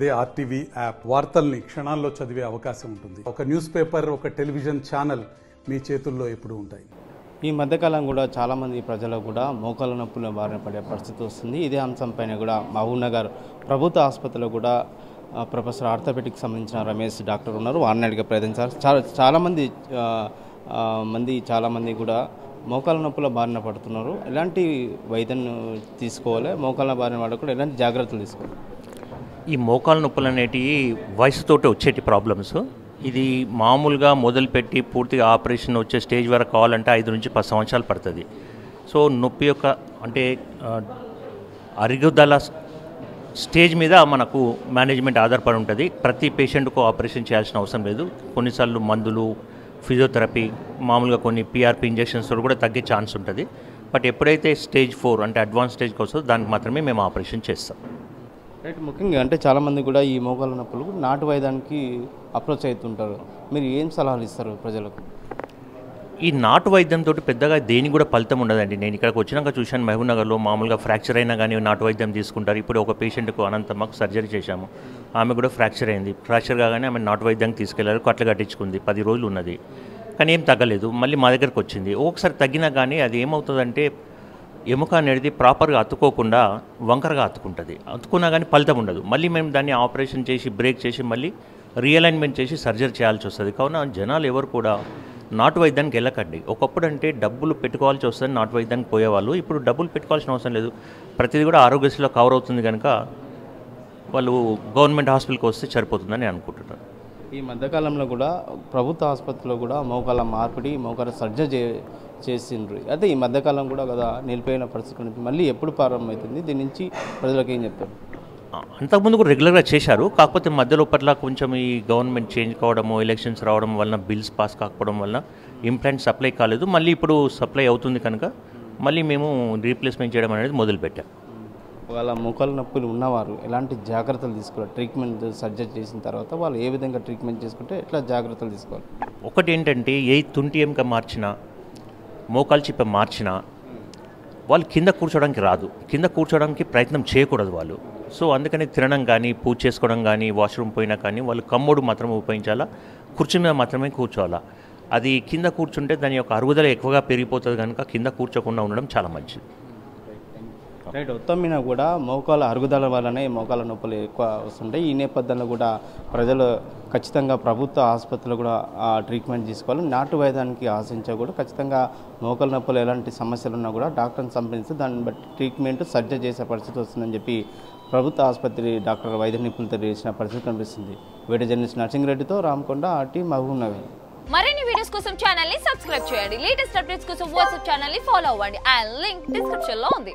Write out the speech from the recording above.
అదే RTV app వార్తల్ని క్షణాల్లో చదివే అవకాశం ఉంటుంది. ఒక న్యూస్ పేపర్, ఒక టెలివిజన్ ఛానల్ మీ చేతుల్లో ఎప్పుడూ ఉంటాయి. ఈ మధ్యకాలం కూడా చాలామంది ప్రజలు కూడా మోకాళ్ళ నొప్పుల బారిన పడే పరిస్థితి వస్తుంది. ఇదే అంశంపైన కూడా మహబూబ్నగర్ ప్రభుత్వ ఆసుపత్రిలో కూడా ప్రొఫెసర్ ఆర్థోపెడిక్ సంబంధించిన రమేష్ డాక్టర్ ఉన్నారు. వారిని అడిగే ప్రయత్నించారు. చాలామంది కూడా మోకాళ్ళ నొప్పుల బారిన పడుతున్నారు. ఎలాంటి వైద్యం తీసుకోవాలి, మోకాళ్ళ బారిన పడ కూడా ఎలాంటి జాగ్రత్తలు తీసుకోవాలి? ఈ మోకాళ్ళ నొప్పులు అనేటివి వయసుతోటి వచ్చేటి ప్రాబ్లమ్స్. ఇది మామూలుగా మొదలుపెట్టి పూర్తిగా ఆపరేషన్ వచ్చే స్టేజ్ వరకు కావాలంటే 5 నుంచి 10 సంవత్సరాలు పడుతుంది. సో నొప్పి యొక్క అంటే అరుగుదల స్టేజ్ మీద మనకు మేనేజ్మెంట్ ఆధారపడి ఉంటుంది. ప్రతి పేషెంట్కు ఆపరేషన్ చేయాల్సిన అవసరం లేదు. కొన్నిసార్లు మందులు, ఫిజియోథెరపీ, మామూలుగా కొన్ని పిఆర్పి ఇంజెక్షన్స్ కూడా తగ్గే ఛాన్స్ ఉంటుంది. బట్ ఎప్పుడైతే స్టేజ్ 4 అంటే అడ్వాన్స్ స్టేజ్కి వస్తుందో దానికి మాత్రమే మేము ఆపరేషన్ చేస్తాం. రైట్. ముఖ్యంగా అంటే చాలామంది కూడా ఈ మోకాళ్ళ నొప్పులు నాటు వైద్యానికి అప్రోచ్ అవుతుంటారు. మీరు ఏం సలహాలు ఇస్తారు ప్రజలకు? ఈ నాటు వైద్యంతో పెద్దగా దేనికి కూడా ఫలితం ఉండదండి. నేను ఇక్కడికి వచ్చినాక చూశాను, మహబూబ్నగర్లో మామూలుగా ఫ్రాక్చర్ అయినా కానీ నాటు వైద్యం తీసుకుంటారు. ఇప్పుడు ఒక పేషెంట్కు అనంతమ్మకు సర్జరీ చేశాము, ఆమె కూడా ఫ్రాక్చర్ అయింది. ఫ్రాక్చర్ కాగానే ఆమె నాటు వైద్యానికి తీసుకెళ్లారు, కట్లు కట్టించుకుంది, 10 రోజులు ఉన్నది, కానీ ఏం తగ్గలేదు. మళ్ళీ మా దగ్గరకు వచ్చింది. ఒకసారి తగ్గినా కానీ అది ఏమవుతుందంటే ఎముక అనేది ప్రాపర్గా అతుక్కోకుండా వంకరగా అతుక్కుంటుంది. అతుక్కున్నా కానీ ఫలితం ఉండదు. మళ్ళీ మేము దాన్ని ఆపరేషన్ చేసి బ్రేక్ చేసి మళ్ళీ రీఅలైన్మెంట్ చేసి సర్జరీ చేయాల్సి వస్తుంది. కావున జనాలు ఎవరు కూడా నాటు వైద్యానికి వెళ్ళకండి. ఒకప్పుడు అంటే డబ్బులు పెట్టుకోవాల్సి వస్తుంది, నాటు వైద్యానికి పోయేవాళ్ళు. ఇప్పుడు డబ్బులు పెట్టుకోవాల్సిన అవసరం లేదు. ప్రతిదీ కూడా ఆరోగ్యశ్రీలో కవర్ అవుతుంది కనుక వాళ్ళు గవర్నమెంట్ హాస్పిటల్కి వస్తే సరిపోతుందని అనుకుంటున్నారు. ఈ మధ్యకాలంలో కూడా ప్రభుత్వ ఆసుపత్రిలో కూడా మోకాళ్ళ మార్పిడి, మోకాళ్ళ సర్జరీ చేసిండ్రు. అయితే ఈ మధ్యకాలం కూడా కదా నిలిపోయిన పరిస్థితి నుంచి మళ్ళీ ఎప్పుడు ప్రారంభమవుతుంది? దీని నుంచి ప్రజలకు ఏం చెప్తారు? అంతకుముందు కూడా రెగ్యులర్గా చేశారు. కాకపోతే మధ్యలో పట్ల కొంచెం ఈ గవర్నమెంట్ చేంజ్ కావడము, ఎలక్షన్స్ రావడం వలన బిల్స్ పాస్ కాకపోవడం వలన ఇంప్లాంట్ సప్లై కాలేదు. మళ్ళీ ఇప్పుడు సప్లై అవుతుంది కనుక మళ్ళీ మేము రీప్లేస్మెంట్ చేయడం అనేది మొదలుపెట్టాం. వాళ్ళ మోకాళ్ళ నొప్పులు ఉన్నవారు ఎలాంటి జాగ్రత్తలు తీసుకోవాలి? ట్రీట్మెంట్ సర్జరీ చేసిన తర్వాత వాళ్ళు ఏ విధంగా ట్రీట్మెంట్ చేసుకుంటే ఎట్లా జాగ్రత్తలు తీసుకోవాలి? ఒకటి ఏంటంటే ఏ తుంటి ఎముక మార్చినా, మోకాలు చిప్ప మార్చినా వాళ్ళు కింద కూర్చోడానికి రాదు, కింద కూర్చోడానికి ప్రయత్నం చేయకూడదు వాళ్ళు. సో అందుకని తినడం కానీ, పూజ చేసుకోవడం కానీ, వాష్రూమ్ పోయినా కానీ వాళ్ళు కమ్మోడు మాత్రమే ఉపయోగించాలా, కుర్చీ మీద మాత్రమే కూర్చోవాలా. అది కింద కూర్చుంటే దాని యొక్క అరుగుదల ఎక్కువగా పెరిగిపోతుంది కనుక కింద కూర్చోకుండా ఉండడం చాలా మంచిది. రైట్. మొత్తం మీద కూడా మోకాళ్ళ అరుగుదల వల్లనే మోకాళ్ళ నొప్పులు ఎక్కువ వస్తుంటాయి. ఈ నేపథ్యంలో కూడా ప్రజలు ఖచ్చితంగా ప్రభుత్వ ఆసుపత్రిలో కూడా ట్రీట్మెంట్ తీసుకోవాలి. నాటు వైద్యానికి ఆశించకూడదు. ఖచ్చితంగా మోకాళ్ళ నొప్పులు ఎలాంటి సమస్యలు ఉన్నా కూడా డాక్టర్ని సంప్రదించి దాన్ని బట్టి ట్రీట్మెంట్ సర్జరీ చేసే పరిస్థితి వస్తుందని చెప్పి ప్రభుత్వ ఆసుపత్రి డాక్టర్ వైద్య నిపుణులు తెలియజేసిన పరిస్థితి కనిపిస్తుంది. వీడియో జర్నలిస్ట్ నర్సింగ్రెడ్డితో రామకొండ, ఆర్టీ, మహబూబ్నగర్. మరిన్ని వీడియోస్ కోసం ఛానల్ ని సబ్స్క్రైబ్ చేయండి. లేటెస్ట్ అప్డేట్స్ కోసం వాట్సాప్ ఛానల్ ని ఫాలో అవ్వండి. ఆ లింక్ డిస్క్రిప్షన్ లో ఉంది.